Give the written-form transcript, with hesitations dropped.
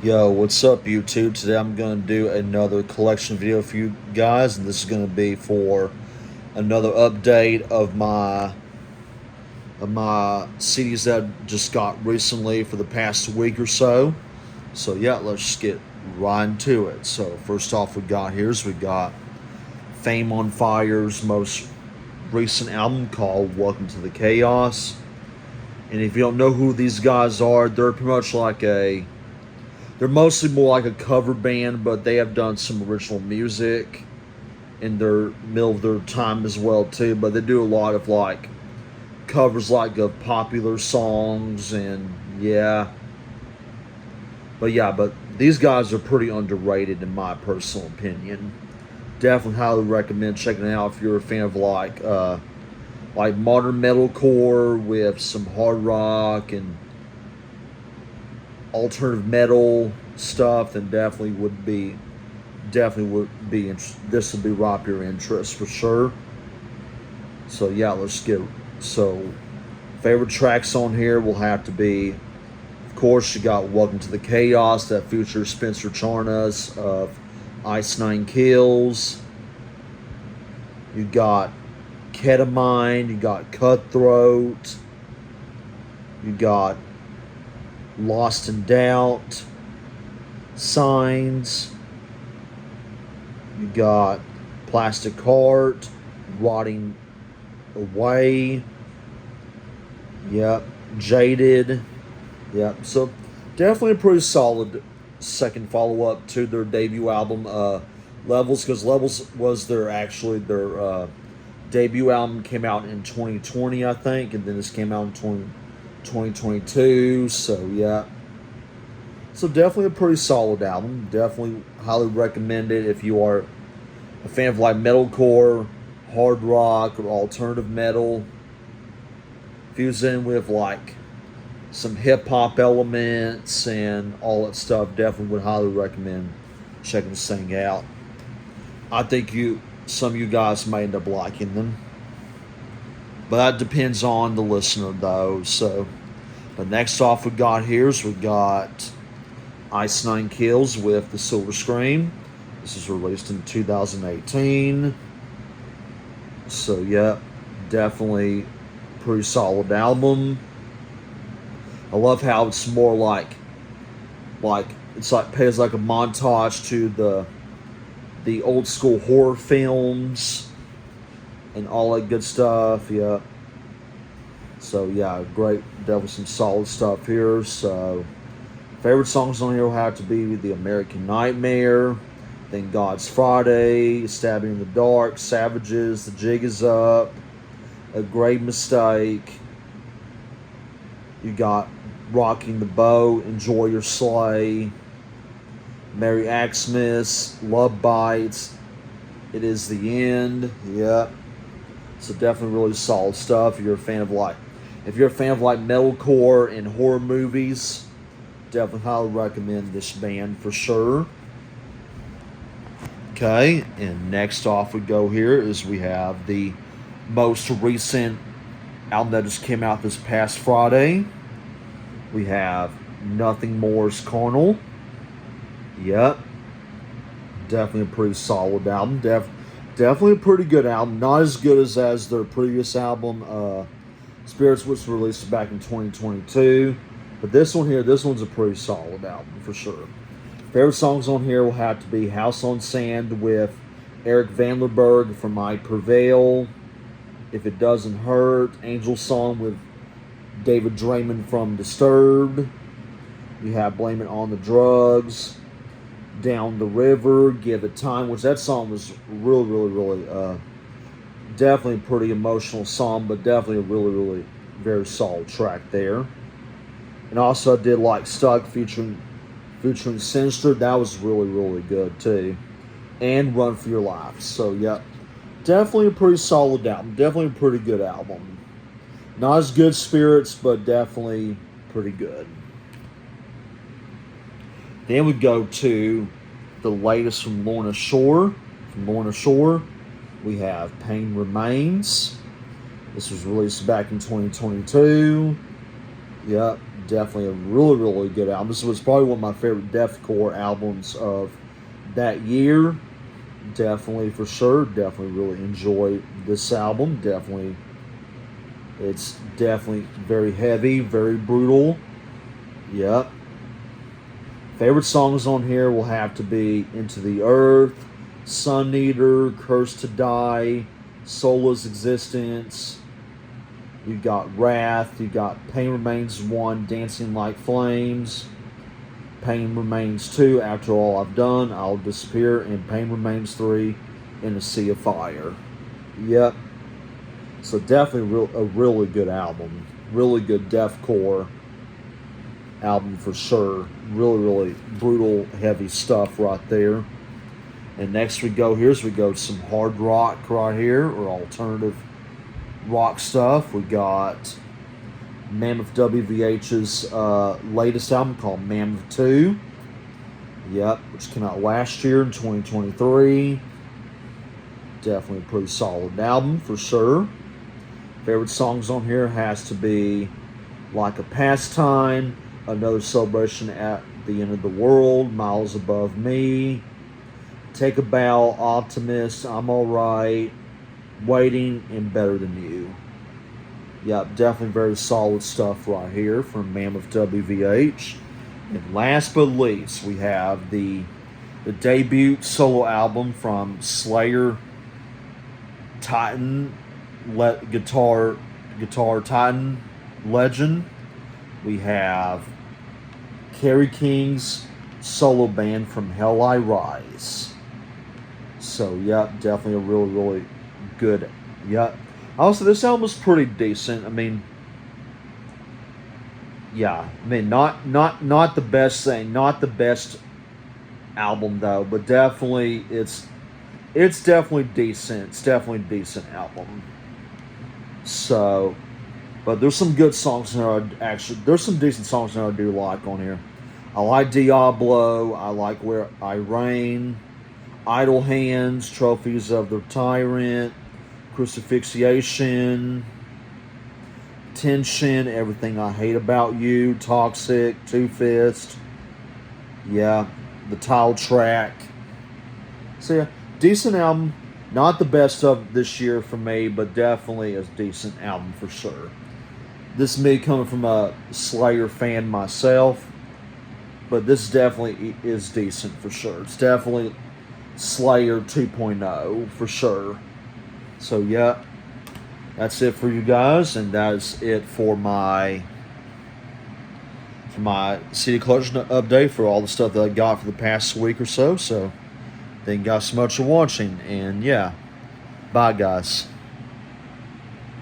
Yo, what's up, YouTube? Today I'm going to do another collection video for you guys, and this is going to be for another update of my CDs that I just got recently for the past week or so. So yeah, let's just get right into it. So first off, we got Fame on Fire's most recent album called "Welcome to the Chaos." And if you don't know who these guys are, they're mostly more like a cover band, but they have done some original music in their middle of their time as well too. But they do a lot of like covers like of popular songs and but these guys are pretty underrated in my personal opinion. Definitely highly recommend checking it out if you're a fan of like modern metalcore with some hard rock and alternative metal stuff, then this would be right up your interest for sure. So yeah, so favorite tracks on here will have to be, of course, you got "Welcome to the Chaos" that features Spencer Charnas of Ice Nine Kills. You got Ketamine. You got Cutthroat. You got Lost in Doubt, Signs. You got Plastic Heart, Rotting Away. Yep, Jaded. Yep. So definitely a pretty solid second follow up to their debut album, Levels, because Levels was their debut album, came out in 2020, I think, and then this came out in 2022. So yeah, so definitely a pretty solid album. Definitely highly recommend it if you are a fan of like metalcore, hard rock, or alternative metal. Fused in with like some hip hop elements and all that stuff. Definitely would highly recommend checking this thing out. I think some of you guys may end up liking them, but that depends on the listener though. So the next off we got Ice Nine Kills with the Silver Scream. This is released in 2018. So yeah, definitely pretty solid album. I love how it's more like it's like pays like a montage to the old school horror films and all that good stuff. Yeah. So yeah, great. Definitely some solid stuff here. So favorite songs on here will have to be "The American Nightmare," then "God's Friday," "Stabbing in the Dark," "Savages," "The Jig Is Up," "A Great Mistake." You got "Rocking the Boat," "Enjoy Your Sleigh," "Merry Xmas," "Love Bites," "It Is the End." Yep. So definitely really solid stuff. If you're a fan of like metalcore and horror movies, definitely highly recommend this band for sure. Okay, and next off we have the most recent album that just came out this past Friday. We have "Nothing More's Carnal." Yep, definitely a pretty solid album. Definitely a pretty good album. Not as good as their previous album, Spirits, was released back in 2022. But this one's a pretty solid album for sure. Favorite songs on here will have to be "House on Sand" with Eric Vanderberg from "I Prevail," "If It Doesn't Hurt," "Angel Song" with David Draymond from Disturbed. You have "Blame It on the Drugs," "Down the River," "Give It Time," which that song was really definitely a pretty emotional song, but definitely a really very solid track there. And also I did like "Stuck" featuring Sinister. That was really good too. And "Run for Your Life." So yeah, definitely a pretty solid album. Definitely a pretty good album. Not as good Spirits, but definitely pretty good. Then we go to the latest from Lorna Shore. From Lorna Shore, we have "Pain Remains." This was released back in 2022. Yep, Definitely a really, really good album. This was probably one of my favorite deathcore albums of that year. Definitely, for sure. Definitely really enjoy this album. Definitely, it's definitely very heavy, very brutal. Yep. Favorite songs on here will have to be Into the Earth, Sun Eater, Curse to Die, Soulless Existence. You got Wrath. You got Pain Remains 1, Dancing Like Flames. Pain Remains 2, After All I've Done, I'll Disappear. And Pain Remains 3, In a Sea of Fire. Yep. So definitely a really good album. Really good deathcore album for sure. Really, really brutal, heavy stuff right there. And next we go to some hard rock right here, or alternative rock stuff. We got Mammoth WVH's latest album called Mammoth 2. Yep, which came out last year in 2023. Definitely a pretty solid album for sure. Favorite songs on here has to be Like a Pastime, Another Celebration at the End of the World, Miles Above Me, Take a Bow, Optimist, I'm Alright, Waiting, and Better Than You. Yep, definitely very solid stuff right here from Mammoth WVH. And last but least, we have the debut solo album from Slayer Titan, guitar Titan legend. We have Kerry King's solo band From Hell I Rise. So, yep, definitely a really, really good. Yep. Also, this album was pretty decent. I mean, yeah. I mean, not the best thing, not the best album though, but definitely it's definitely decent. It's definitely a decent album. So, but there's some good songs in there. There's some decent songs in there I do like on here. I like Diablo. I like Where I Reign, Idle Hands, Trophies of the Tyrant, Crucifixion, Tension, Everything I Hate About You, Toxic, Two Fist. Yeah, the title track. So yeah, decent album. Not the best of this year for me, but definitely a decent album for sure. This is me coming from a Slayer fan myself, but this definitely is decent for sure. It's definitely Slayer 2.0 for sure. So yeah, that's it for you guys, and that's it for my CD collection update for all the stuff that I got for the past week or so. So thank you guys so much for watching, and yeah, bye guys.